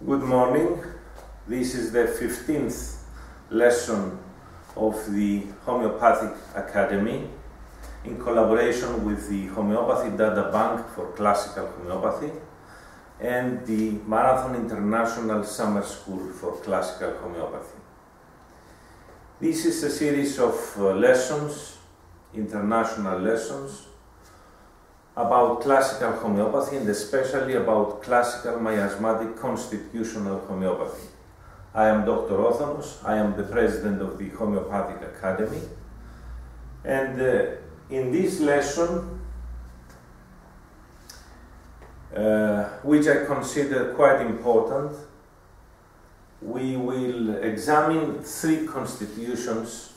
Good morning. This is the 15th lesson of the Homeopathic Academy in collaboration with the Homeopathy Data Bank for Classical Homeopathy and the Marathon International Summer School for Classical Homeopathy. This is a series of lessons, international lessons, about classical homeopathy and especially about classical miasmatic constitutional homeopathy. I am Dr. Othonos, I am the president of the Homeopathic Academy, and in this lesson, which I consider quite important, we will examine three constitutions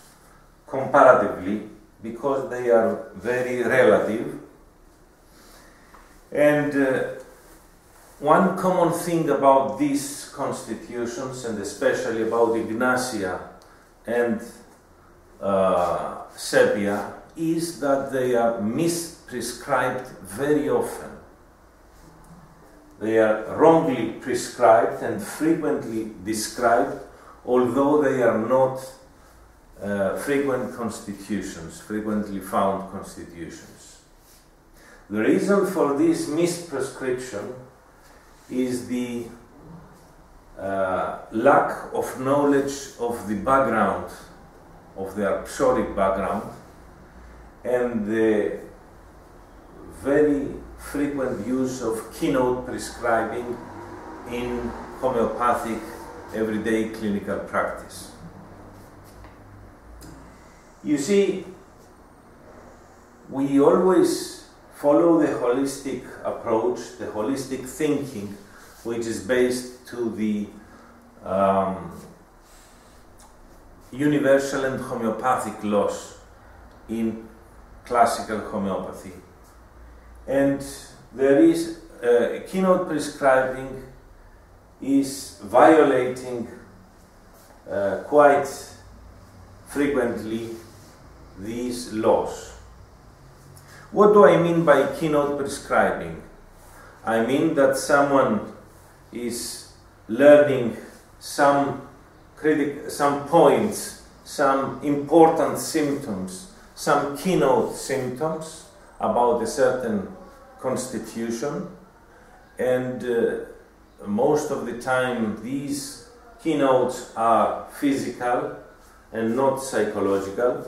comparatively because they are very relative. And one common thing about these constitutions, and especially about Ignatia and Sepia, is that they are misprescribed very often. They are wrongly prescribed and frequently described, although they are not frequent constitutions, frequently found constitutions. The reason for this misprescription is the lack of knowledge of the background, of their psoric background, and the very frequent use of keynote prescribing in homeopathic everyday clinical practice. You see, we always follow the holistic approach, the holistic thinking, which is based to the universal and homeopathic laws in classical homeopathy. And there is keynote prescribing is violating quite frequently these laws. What do I mean by keynote prescribing? I mean that someone is learning some points, some important symptoms, some keynote symptoms about a certain constitution, and most of the time these keynotes are physical and not psychological.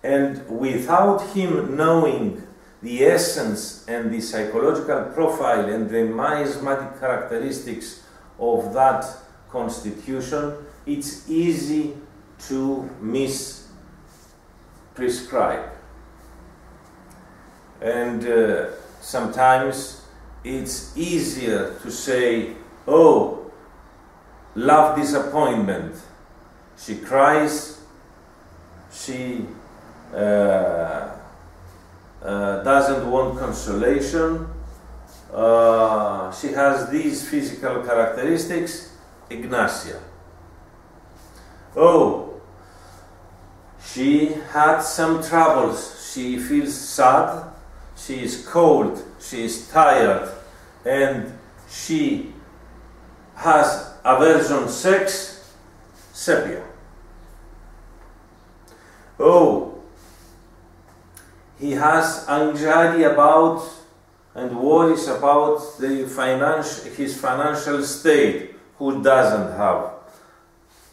And without him knowing the essence and the psychological profile and the miasmatic characteristics of that constitution, it's easy to misprescribe. And sometimes it's easier to say, oh, love disappointment. She cries, she doesn't want consolation, she has these physical characteristics, Ignatia. Oh, she had some troubles, she feels sad, she is cold, she is tired, and she has aversion sex, Sepia. Oh, he has anxiety about and worries about his financial state. Who doesn't have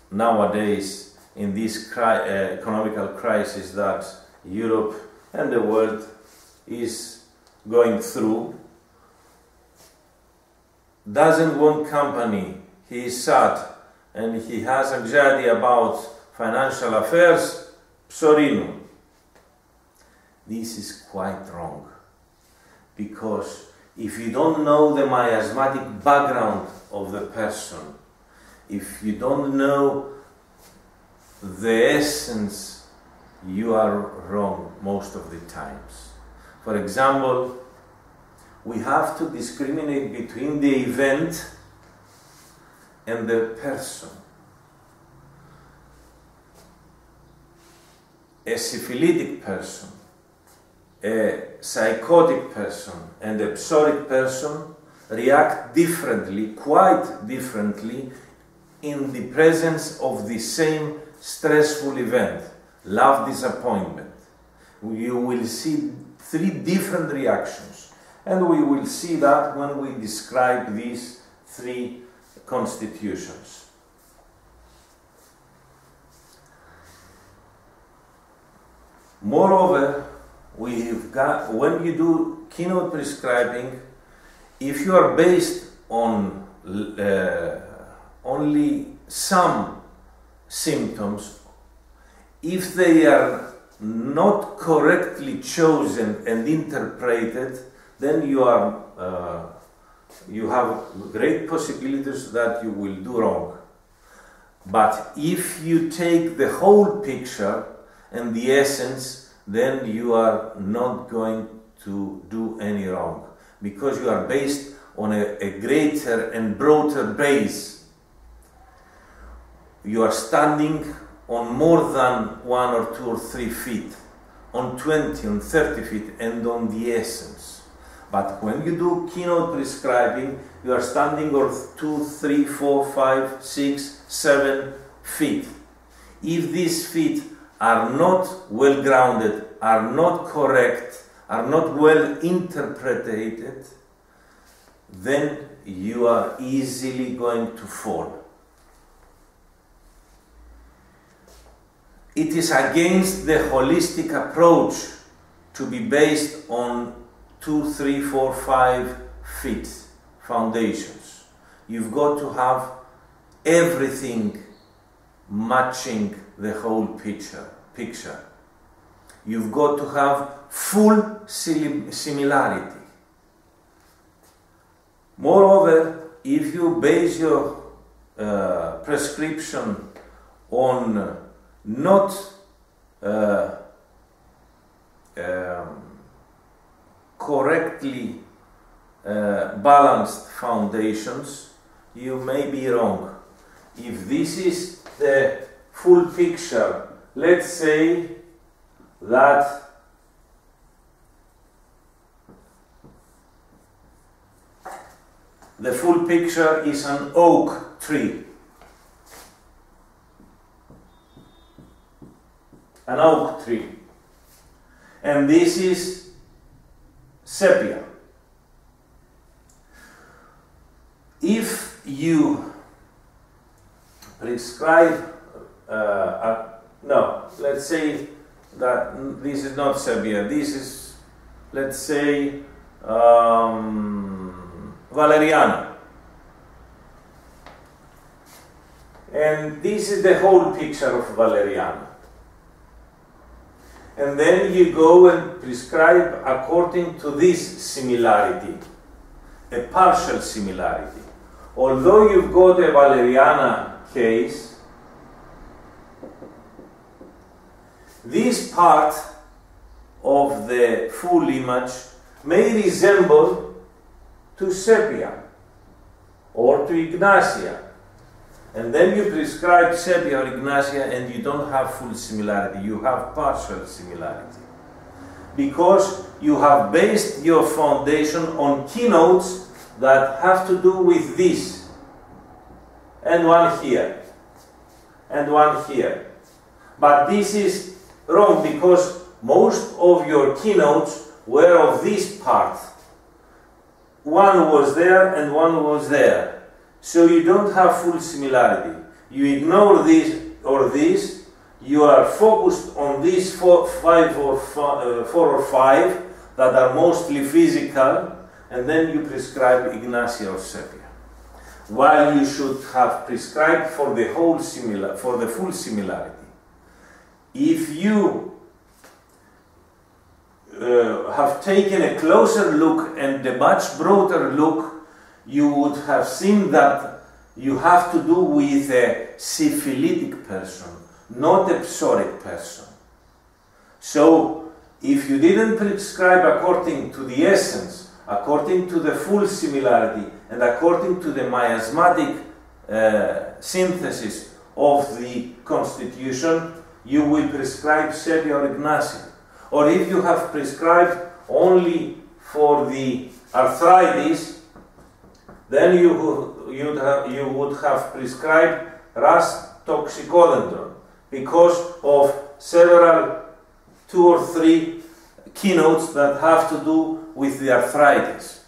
nowadays in this economical crisis that Europe and the world is going through? Doesn't want company, he is sad, and he has anxiety about financial affairs, psorinum. This is quite wrong, because if you don't know the miasmatic background of the person, if you don't know the essence, you are wrong most of the times. For example, we have to discriminate between the event and the person. A syphilitic person, a psychotic person, and a psoric person react differently, quite differently, in the presence of the same stressful event, love disappointment. You will see 3 different reactions, and we will see that when we describe these 3 constitutions. Moreover, when you do keynote prescribing, if you are based on only some symptoms, if they are not correctly chosen and interpreted, then you have great possibilities that you will do wrong. But if you take the whole picture and the essence, then you are not going to do any wrong, because you are based on a greater and broader base. You are standing on more than 1 or 2 or 3 feet, on 20, on 30 feet, and on the essence. But when you do keynote prescribing, you are standing on 2, 3, 4, 5, 6, 7 feet. If these feet are not well grounded, are not correct, are not well interpreted, then you are easily going to fall. It is against the holistic approach to be based on 2, 3, 4, 5 feet foundations. You've got to have everything matching the whole picture. You've got to have full similarity. Moreover, if you base your prescription on not correctly balanced foundations, you may be wrong. If this is the full picture, let's say that the full picture is an oak tree. An oak tree. And this is sepia. If you prescribe, no, let's say that this is not sepia, this is, let's say, Valeriana. And this is the whole picture of Valeriana. And then you go and prescribe according to this similarity, a partial similarity. Although you've got a Valeriana case, this part of the full image may resemble to sepia or to Ignacia. And then you prescribe sepia or Ignacia and you don't have full similarity, you have partial similarity. Because you have based your foundation on keynotes that have to do with this. And one here. And one here. But this is wrong because most of your keynotes were of this part. One was there and one was there. So you don't have full similarity. You ignore this or this. You are focused on these 4 or 5 that are mostly physical, and then you prescribe Ignacia or sepia. While you should have prescribed for the whole for the full similarity. If you have taken a closer look and a much broader look, you would have seen that you have to do with a syphilitic person, not a psoric person. So, if you didn't prescribe according to the essence, according to the full similarity, and according to the miasmatic synthesis of the constitution, you will prescribe sepia or Ignacia. Or if you have prescribed only for the arthritis, then you would have prescribed Ras toxicodendron because of several 2 or 3 keynotes that have to do with the arthritis.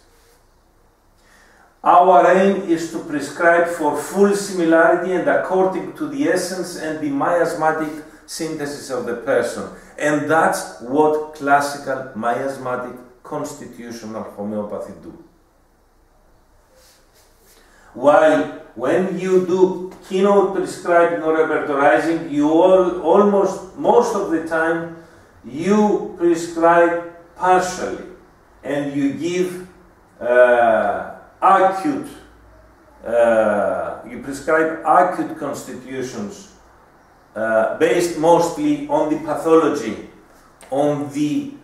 Our aim is to prescribe for full similarity and according to the essence and the miasmatic synthesis of the person. And that's what classical miasmatic constitutional homeopathy do. While when you do keynote prescribed neurorepertorizing, you almost most of the time you prescribe partially and you give acute, you prescribe acute constitutions based mostly on the pathology, on the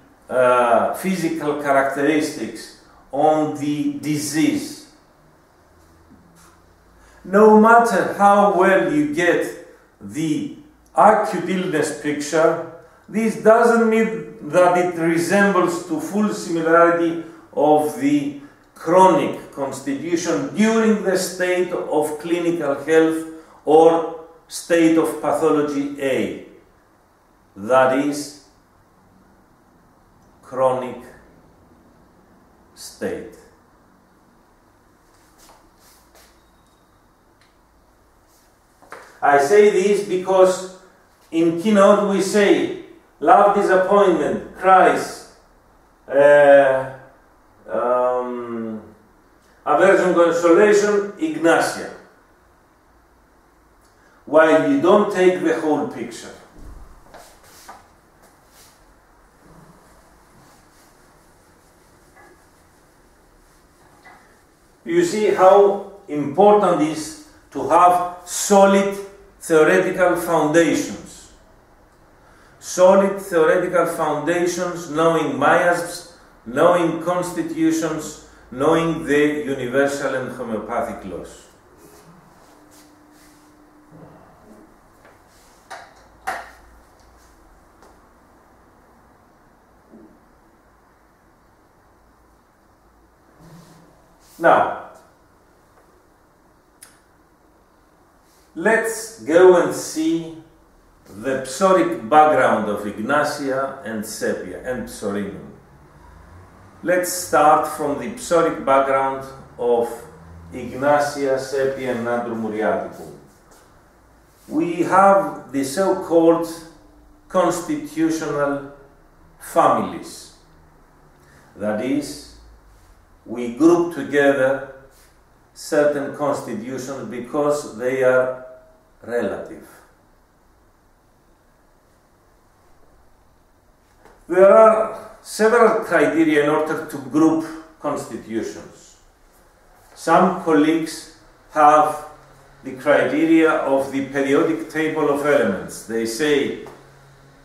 physical characteristics, on the disease. No matter how well you get the acute illness picture, this doesn't mean that it resembles to full similarity of the chronic constitution during the state of clinical health or state of pathology A, that is chronic state. I say this because in keynote we say love, disappointment, cries, aversion, consolation, Ignacia, while you don't take the whole picture. You see how important it is to have solid theoretical foundations. Solid theoretical foundations, knowing miasms, knowing constitutions, knowing the universal and homeopathic laws. Now, let's go and see the psoric background of Ignacia and Sepia and Psorinum. Let's start from the psoric background of Ignacia, Sepia, and Nandrum muriaticum. We have the so-called constitutional families. That is, we group together certain constitutions because they are relative. There are several criteria in order to group constitutions. Some colleagues have the criteria of the periodic table of elements. They say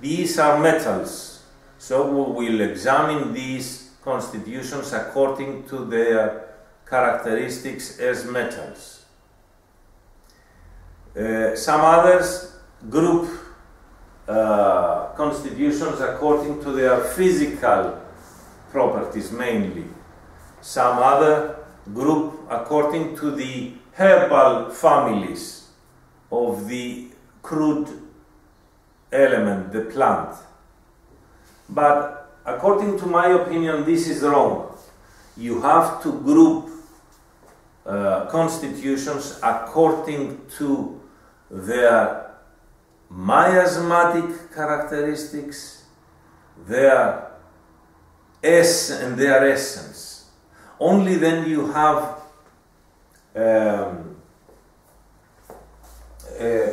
these are metals, so we will examine these constitutions according to their characteristics as metals. Some others group constitutions according to their physical properties mainly. Some other group according to the herbal families of the crude element, the plant. But according to my opinion, this is wrong. You have to group constitutions according to their miasmatic characteristics, their and their essence. Only then you have,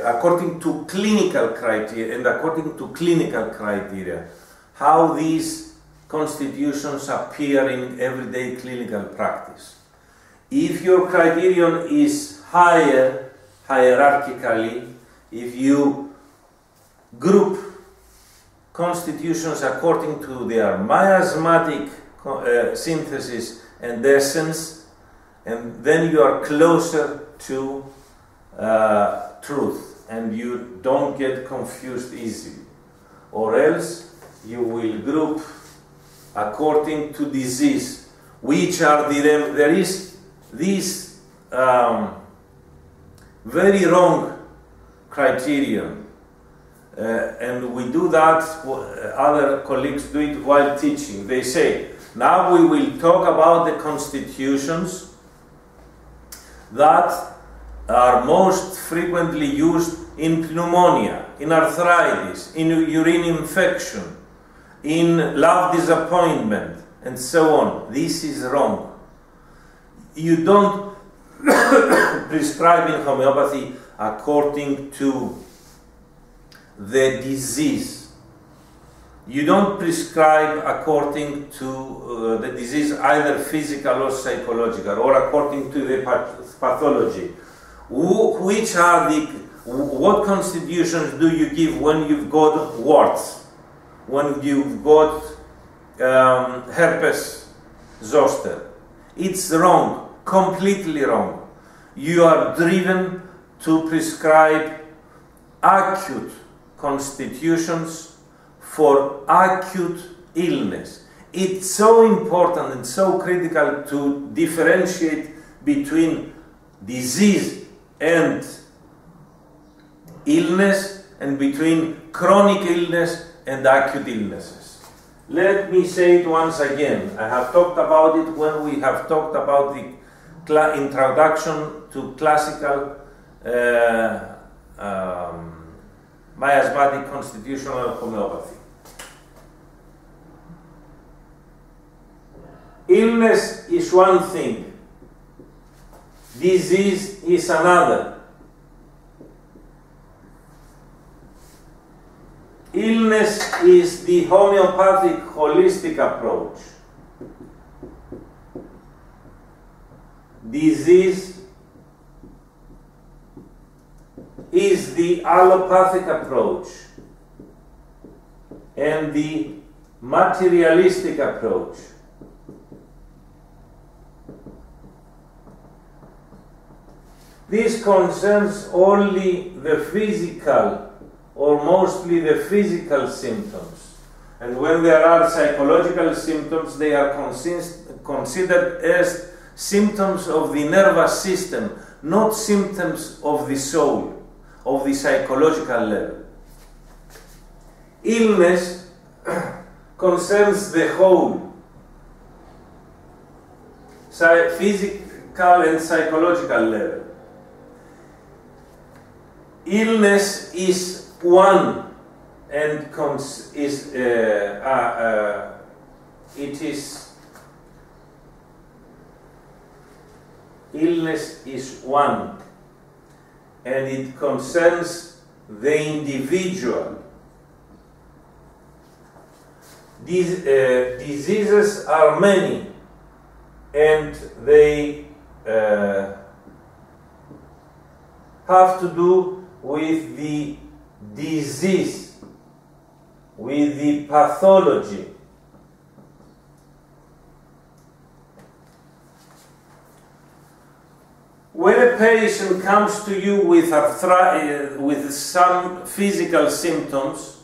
according to clinical criteria and according to clinical criteria, how these constitutions appear in everyday clinical practice. If your criterion is higher, hierarchically, if you group constitutions according to their miasmatic synthesis and essence, and then you are closer to truth and you don't get confused easily. Or else you will group according to disease, which are there is these very wrong criterion, and we do that, other colleagues do it while teaching. They say, now we will talk about the constitutions that are most frequently used in pneumonia, in arthritis, in urine infection, in love disappointment, and so on. This is wrong. You don't prescribe in homeopathy according to the disease. You don't prescribe according to the disease, either physical or psychological, or according to the pathology. Which are what constitutions do you give when you've got warts, when you've got herpes zoster? It's wrong, completely wrong. You are driven to prescribe acute constitutions for acute illness. It's so important and so critical to differentiate between disease and illness, and between chronic illness and acute illnesses. Let me say it once again. I have talked about it when we have talked about the introduction to classical miasmatic constitutional homeopathy. Illness is one thing, disease is another. Illness is the homeopathic holistic approach. Disease is the allopathic approach and the materialistic approach. This concerns only the physical, or mostly the physical symptoms. And when there are psychological symptoms, they are considered as symptoms of the nervous system, not symptoms of the soul, of the psychological level. Illness concerns the whole, physical and psychological level. Illness is one, and illness is one, and it concerns the individual. These diseases are many, and they have to do with the disease, with the pathology. When a patient comes to you with some physical symptoms,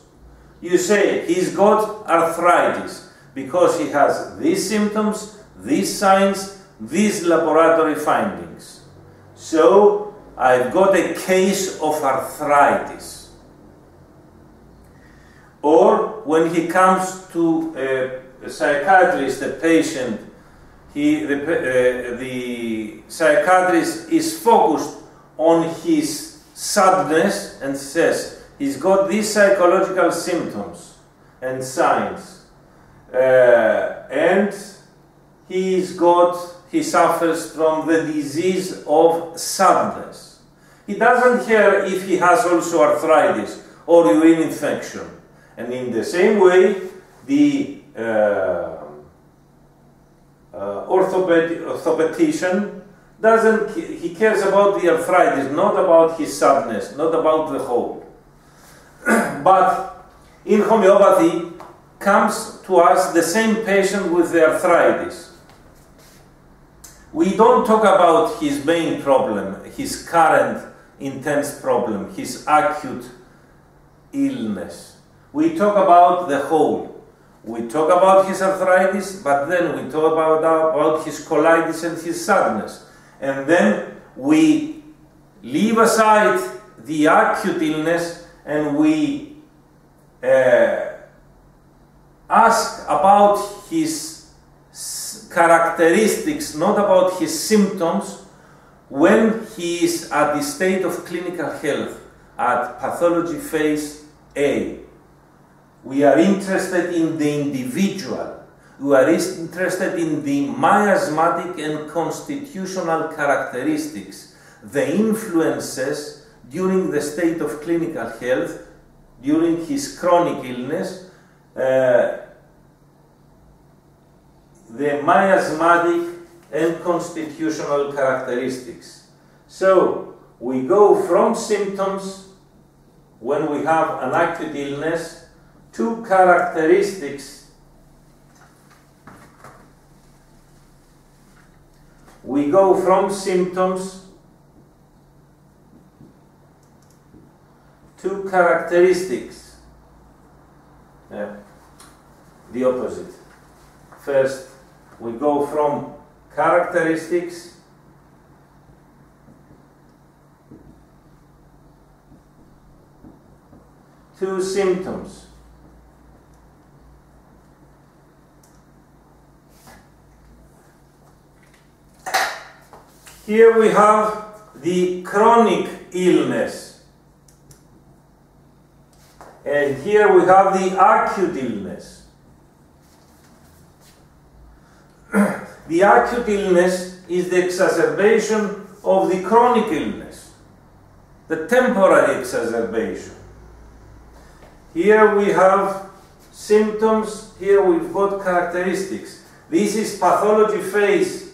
you say he's got arthritis because he has these symptoms, these signs, these laboratory findings. So I've got a case of arthritis. Or when he comes to a psychiatrist, a patient, the psychiatrist is focused on his sadness and says he's got these psychological symptoms and signs, and he suffers from the disease of sadness. He doesn't care if he has also arthritis or urine infection. And in the same way, the orthopedician he cares about the arthritis, not about his sadness, not about the whole. But in homeopathy comes to us the same patient with the arthritis. We don't talk about his main problem, his current intense problem, his acute illness. We talk about the whole. We talk about his arthritis, but then we talk about his colitis and his sadness. And then we leave aside the acute illness and we ask about his characteristics, not about his symptoms, when he is at the state of clinical health, at pathology phase A. We are interested in the individual. We are interested in the miasmatic and constitutional characteristics, the influences during the state of clinical health, during his chronic illness, the miasmatic and constitutional characteristics. So we go from symptoms when we have an acute illness to characteristics. We go from symptoms to characteristics. The opposite. First, we go from characteristics to symptoms. Here we have the chronic illness, and here we have the acute illness. The acute illness is the exacerbation of the chronic illness, the temporary exacerbation. Here we have symptoms, here we've got characteristics. This is pathology phase.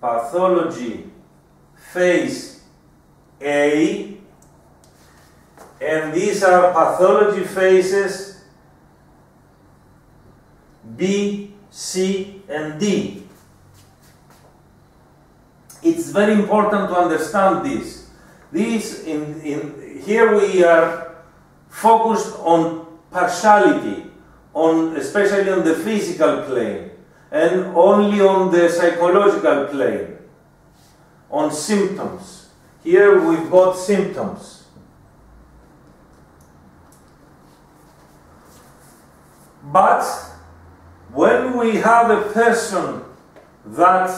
Pathology phase A, and these are pathology phases B, C, and D. It's very important to understand this. Here we are focused on partiality, especially on the physical plane, and only on the psychological plane, on symptoms. Here we've got symptoms. But when we have a person that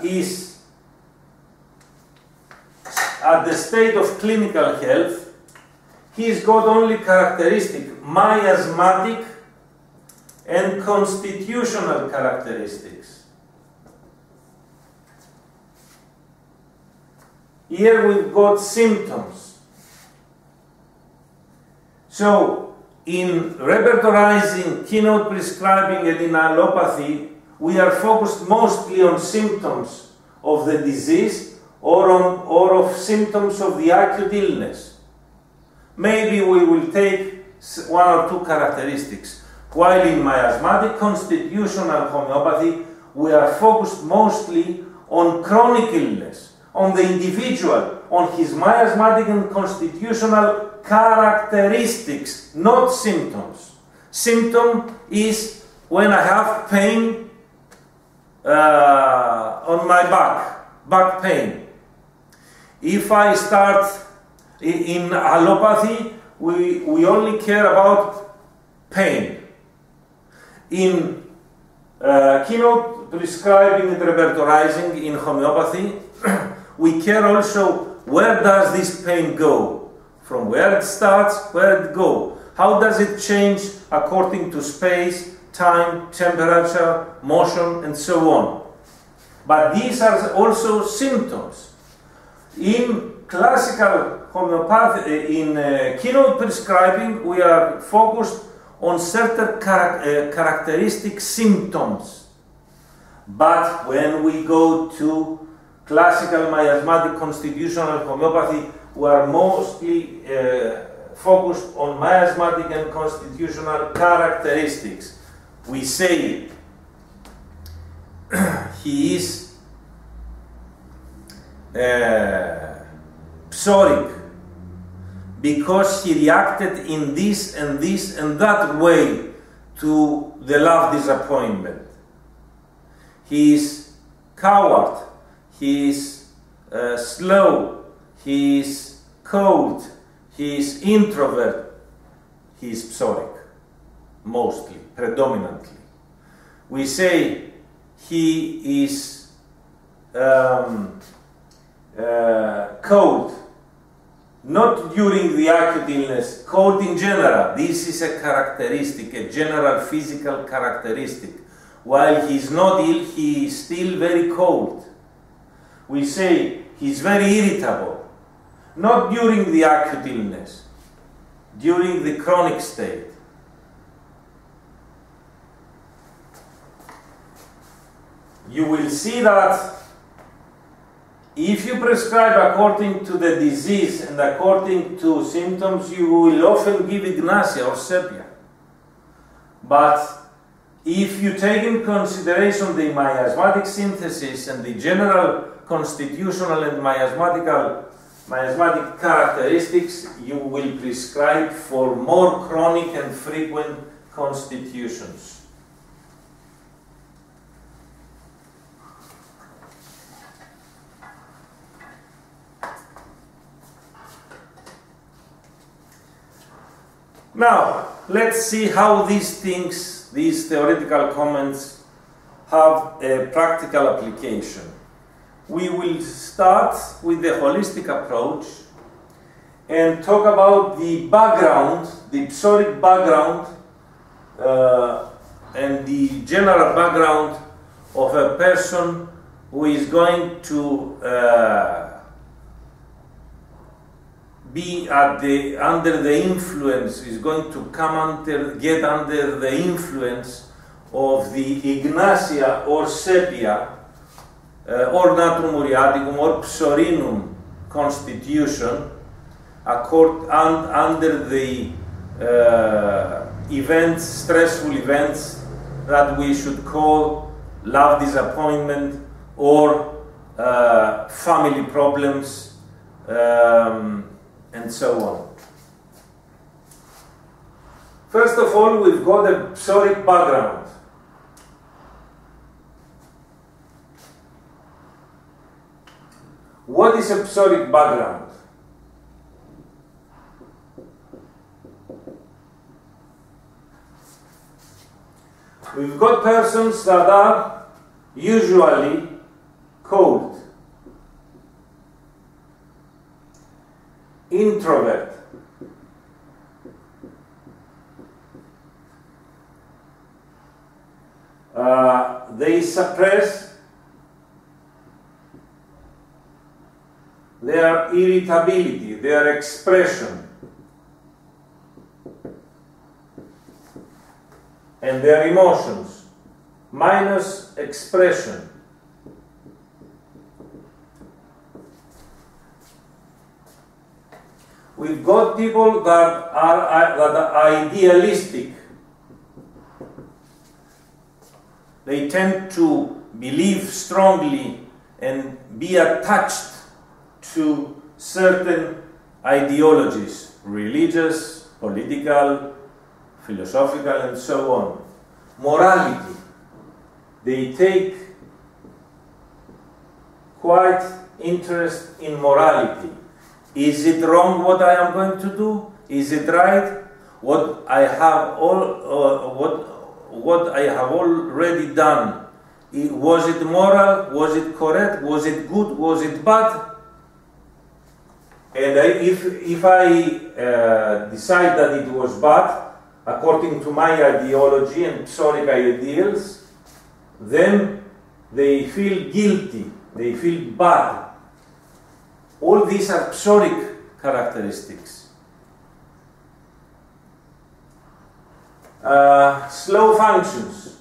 is at the state of clinical health, he's got only characteristic, miasmatic and constitutional characteristics. Here we've got symptoms. So, in repertorizing, keynote prescribing, and in allopathy, we are focused mostly on symptoms of the disease or of symptoms of the acute illness. Maybe we will take one or two characteristics. While in miasmatic constitutional homeopathy, we are focused mostly on chronic illness, on the individual, on his miasmatic and constitutional characteristics, not symptoms. Symptom is when I have pain on my back pain. If I start in allopathy, we only care about pain. In keynote prescribing and repertorizing in homeopathy, we care also where does this pain go? From where it starts, where it goes. How does it change according to space, time, temperature, motion, and so on. But these are also symptoms. In classical homeopathy, in keynote prescribing, we are focused on certain characteristic symptoms. But when we go to classical miasmatic constitutional homeopathy, we are mostly focused on miasmatic and constitutional characteristics. We say he is psoric because he reacted in this and this and that way to the love disappointment. He is coward, he is slow, he is cold, he is introvert, he is psoric, mostly, predominantly. We say he is cold, not during the acute illness, cold in general. This is a characteristic, a general physical characteristic. While he is not ill, he is still very cold. We say he is very irritable, not during the acute illness, during the chronic state. You will see that if you prescribe according to the disease and according to symptoms, you will often give Ignacia or sepia. But if you take in consideration the miasmatic synthesis and the general constitutional and miasmatic characteristics, you will prescribe for more chronic and frequent constitutions. Now, let's see how these things, these theoretical comments, have a practical application. We will start with the holistic approach and talk about the background, the psoric background, and the general background of a person who is going to be under the influence, is going to get under the influence of the Ignacia or sepia, or natrum muriaticum or psorinum constitution, under the stressful events that we should call love disappointment or family problems, and so on. First of all, we've got a psoric background. What is a psoric background? We've got persons that are usually cold, introvert, they suppress their irritability, their expression, and their emotions, minus expression. We've got people that are idealistic. They tend to believe strongly and be attached to certain ideologies, religious, political, philosophical, and so on. Morality. They take quite interest in morality. Is it wrong what I am going to do? Is it right? What I have already done, was it moral? Was it correct? Was it good? Was it bad? And if I decide that it was bad, according to my ideology and psoric ideals, then they feel guilty, they feel bad. All these are psoric characteristics. Slow functions.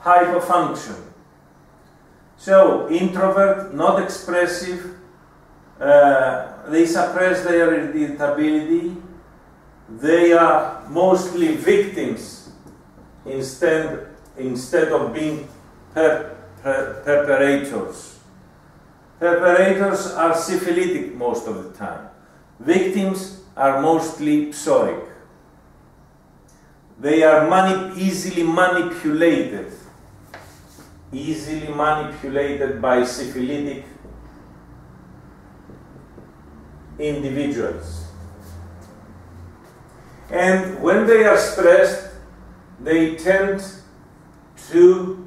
Hyperfunction. So, introvert, not expressive, they suppress their irritability, they are mostly victims instead of being perpetrators. Perpetrators are syphilitic most of the time. Victims are mostly psoric. They are easily manipulated by syphilitic individuals. And when they are stressed, they tend to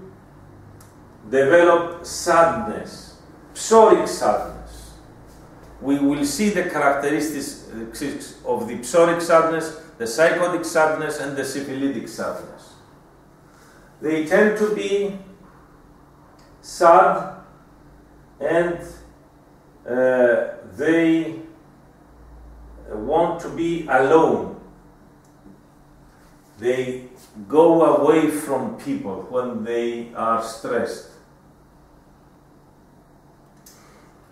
develop sadness, psoric sadness. We will see the characteristics of the psoric sadness, the psychotic sadness, and the syphilitic sadness. They tend to be sad, and they want to be alone. They go away from people when they are stressed.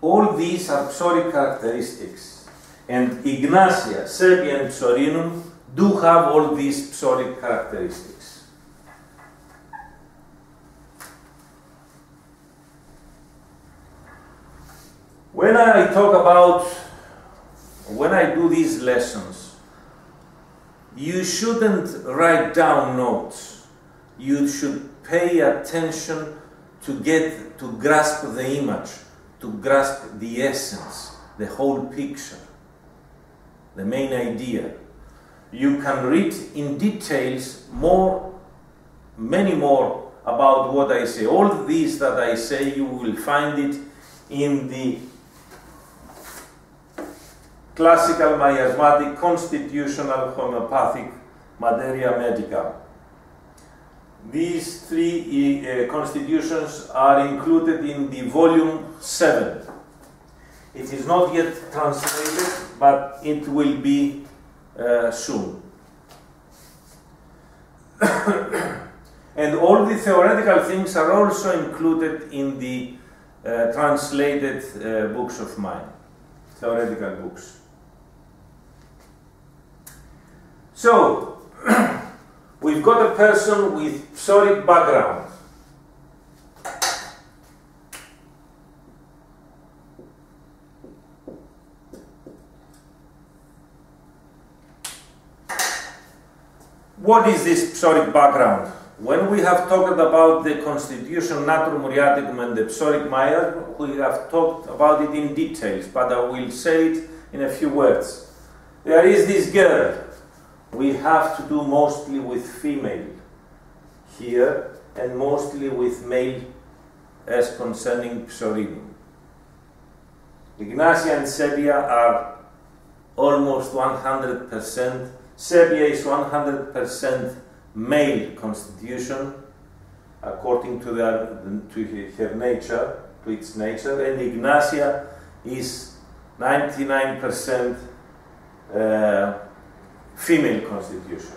All these are psoric characteristics, and Ignatia, Sepia, and Psorinum do have all these psoric characteristics. When I do these lessons, you shouldn't write down notes. You should pay attention to grasp the image, to grasp the essence, the whole picture, the main idea. You can read in details many more about what I say. All these that I say, you will find it in the classical miasmatic constitutional homeopathic materia medica. These three constitutions are included in the volume 7. It is not yet translated, but it will be soon. And all the theoretical things are also included in the translated books of mine, theoretical books. So, we've got a person with psoric background. What is this psoric background? When we have talked about the constitution Natrum Muriaticum and the psoric miasm, we have talked about it in details, but I will say it in a few words. There is this girl. We have to do mostly with female here and mostly with male as concerning psorinum. Ignatia and Sepia are almost 100%. Sepia is 100% male constitution according to her nature, to its nature, and Ignatia is 99% female constitution.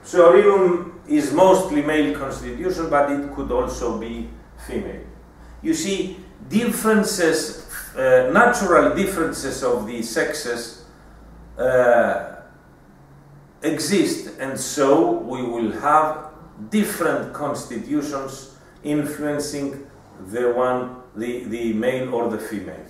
Psorinum is mostly male constitution, but it could also be female. You see, differences, natural differences of the sexes exist, and so we will have different constitutions influencing the male or the female.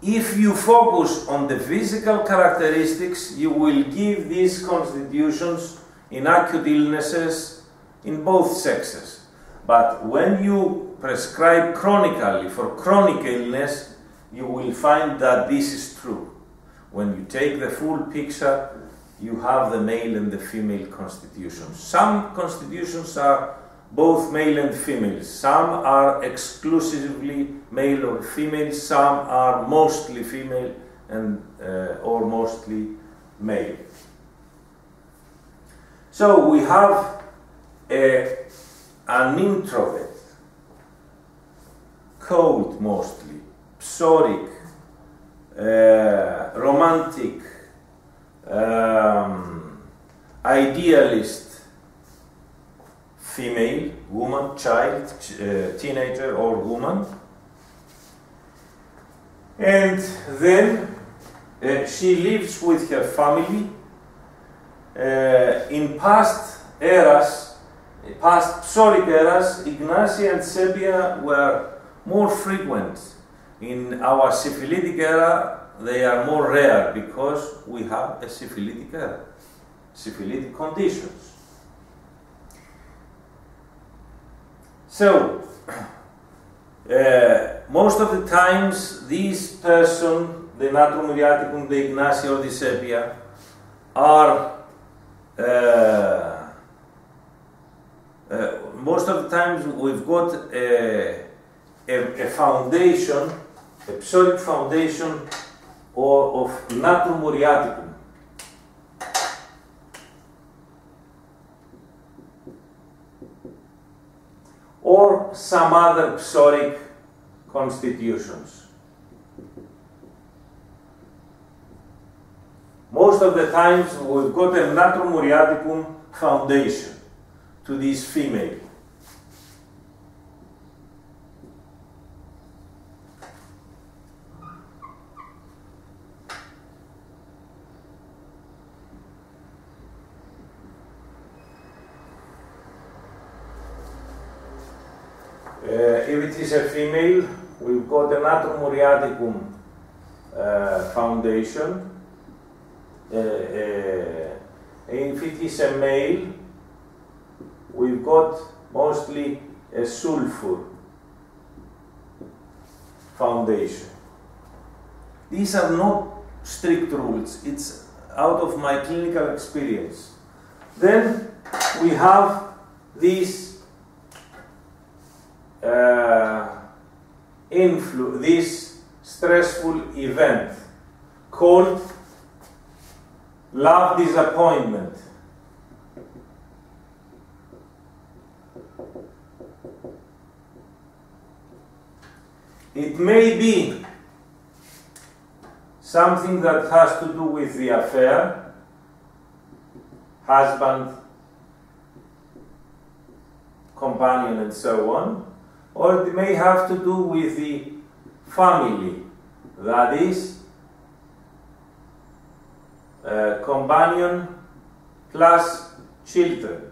If you focus on the physical characteristics, you will give these constitutions in acute illnesses in both sexes. But when you prescribe chronically for chronic illness, you will find that this is true. When you take the full picture, you have the male and the female constitutions. Some constitutions are both male and female. Some are exclusively male or female. Some are mostly female and or mostly male. So we have an introvert, cold mostly, psoric, romantic, idealist, female, woman, child, teenager or woman. And then she lives with her family. In past eras, past psoric eras, Ignatia and Sepia were more frequent. In our syphilitic era, they are more rare because we have a syphilitic era, syphilitic conditions. So, most of the times, these person, the Natrum muriaticum, the Ignatia or the Sepia, are most of the times we've got a foundation, a psoric foundation of Natrum muriaticum. Or some other psoric constitutions. Most of the times we've got a Natrum muriaticum foundation to this female. If it is a female, we've got a Natrum muriaticum foundation. If it is a male, we've got mostly a sulfur foundation. These are not strict rules, it's out of my clinical experience. Then we have this this stressful event called love disappointment. It may be something that has to do with the affair, husband, companion, and so on, or it may have to do with the family, that is, companion plus children.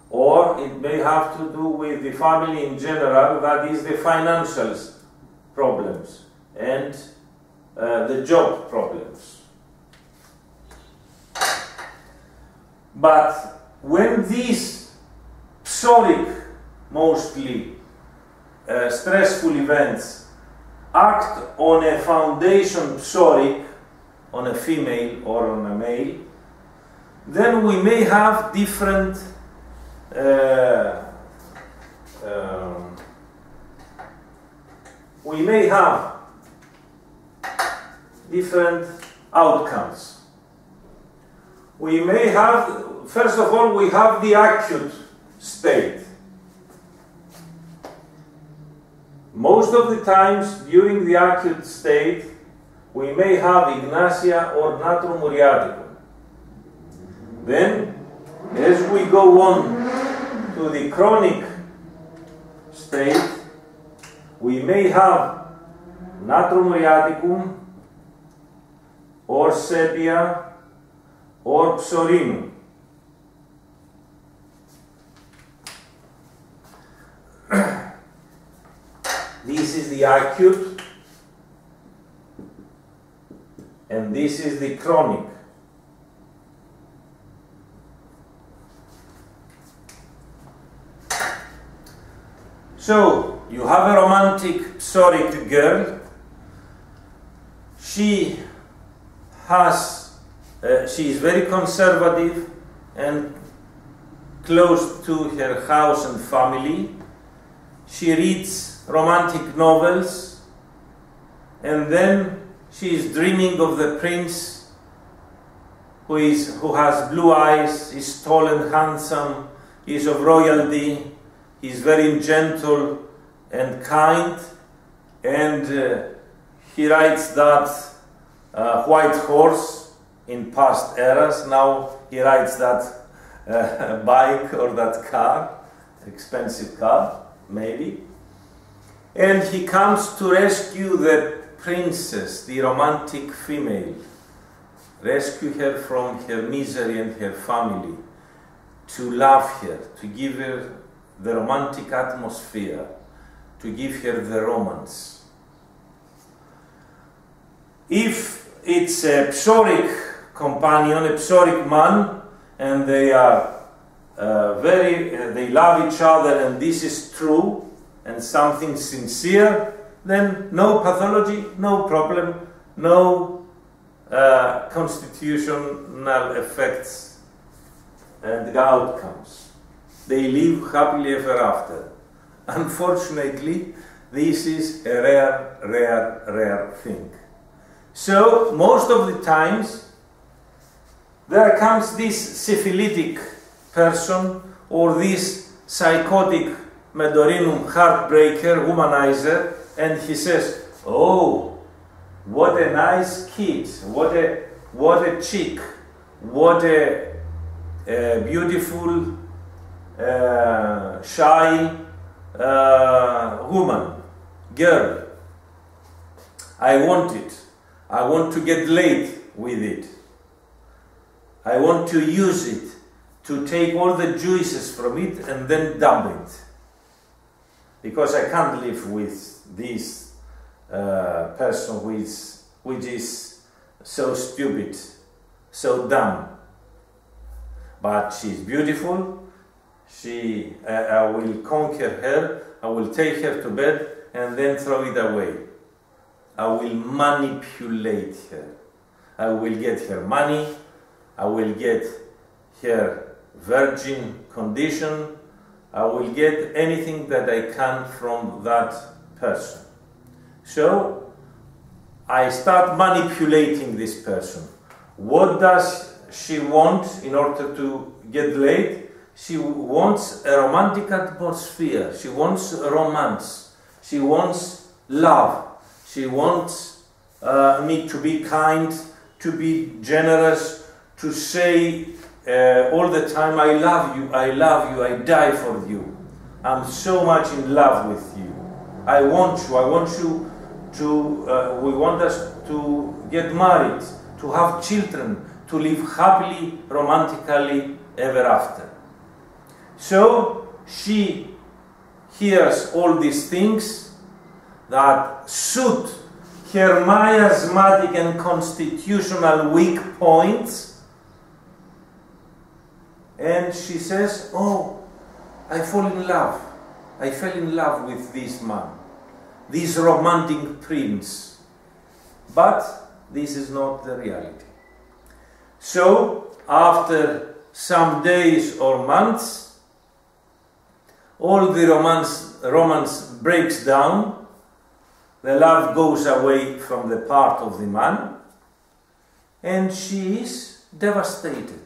Or it may have to do with the family in general, that is the financial problems and the job problems. But when these psoric, mostly stressful events, act on a foundation psoric, on a female or on a male, then we may have different outcomes. We may have, first of all, we have the acute state. Most of the times during the acute state, we may have Ignatia or Natrum muriaticum. Then, as we go on to the chronic state, we may have Natrum muriaticum or Sepia or Psorinum. This is the acute and this is the chronic. So, you have a romantic psoric girl. She is very conservative and close to her house and family. She reads romantic novels, and then she is dreaming of the prince who has blue eyes, is tall and handsome, is of royalty, is very gentle and kind, and he rides that white horse in past eras. Now he rides that bike or that car, expensive car, maybe. And he comes to rescue the princess, the romantic female, rescue her from her misery and her family, to love her, to give her the romantic atmosphere, to give her the romance. If it's a psoric companion, a psoric man, and they are they love each other, and this is true, and something sincere, then no pathology, no problem, no constitutional effects and outcomes. They live happily ever after. Unfortunately, this is a rare thing. So, most of the times, there comes this syphilitic person or this psychotic Medorinum heartbreaker, womanizer, and he says, oh, what a nice kid, what a chick, what a beautiful, shy woman, girl. I want it. I want to get laid with it. I want to use it, to take all the juices from it and then dump it. Because I can't live with this person which is so stupid, so dumb. But she's beautiful. I will conquer her. I will take her to bed and then throw it away. I will manipulate her. I will get her money. I will get her virgin condition. I will get anything that I can from that person. So I start manipulating this person. What does she want in order to get laid? She wants a romantic atmosphere. She wants romance. She wants love. She wants me to be kind, to be generous, to say all the time, I love you, I love you, I die for you. I'm so much in love with you. I want you to, we want us to get married, to have children, to live happily, romantically, ever after. So she hears all these things that suit her miasmatic and constitutional weak points, and she says, oh, I fall in love. I fell in love with this man, this romantic prince. But this is not the reality. So, after some days or months, all the romance breaks down. The love goes away from the part of the man, and she is devastated.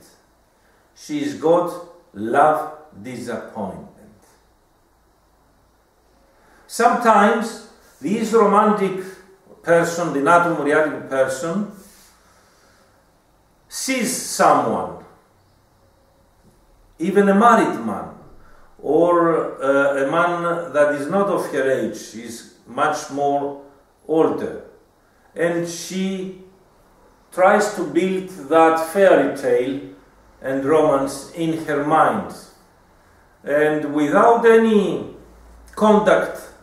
She's got love disappointment. Sometimes this romantic person, the natromuriatic person, sees someone, even a married man, or a man that is not of her age, is much more older, and she tries to build that fairy tale and romance in her mind, and without any contact,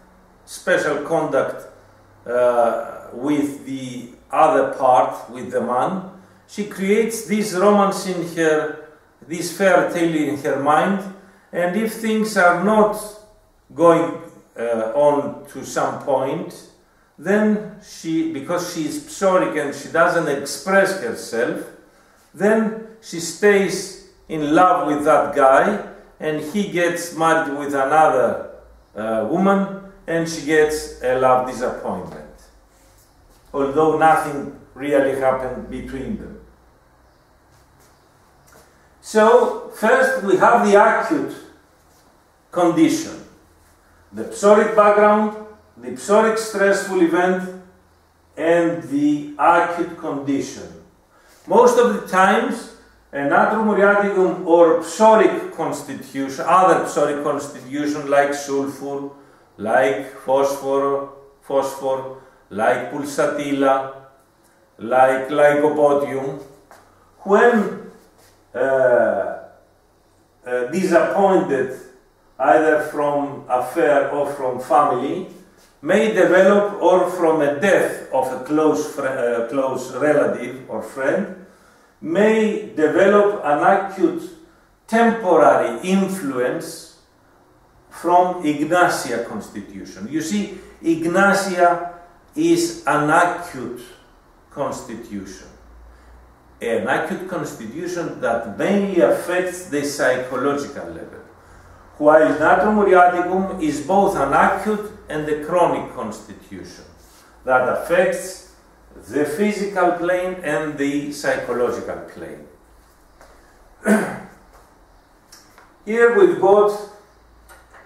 special contact with the other part, with the man, she creates this romance in her, this fairy tale in her mind, and if things are not going on to some point, then she, because she is psoric and she doesn't express herself, then she stays in love with that guy, and he gets married with another woman, and she gets a love disappointment, although nothing really happened between them. So, first we have the acute condition, the psoric background, the psoric stressful event, and the acute condition. Most of the times, a natromuriaticum or psoric constitution, other psoric constitution like sulfur, like phosphor, like pulsatilla, like lycopodium, when disappointed either from affair or from family, may develop, or from a death of a close relative or friend, may develop an acute temporary influence from Ignatia constitution. You see, Ignatia is an acute constitution. An acute constitution that mainly affects the psychological level, while Natrium muriaticum is both an acute and a chronic constitution that affects the physical plane and the psychological plane. Here we've got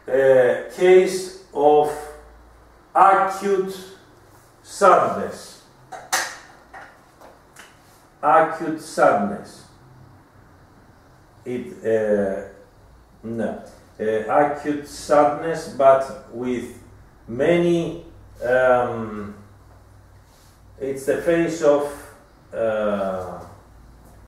a case of acute sadness. Acute sadness. Acute sadness, but with many. It's the face of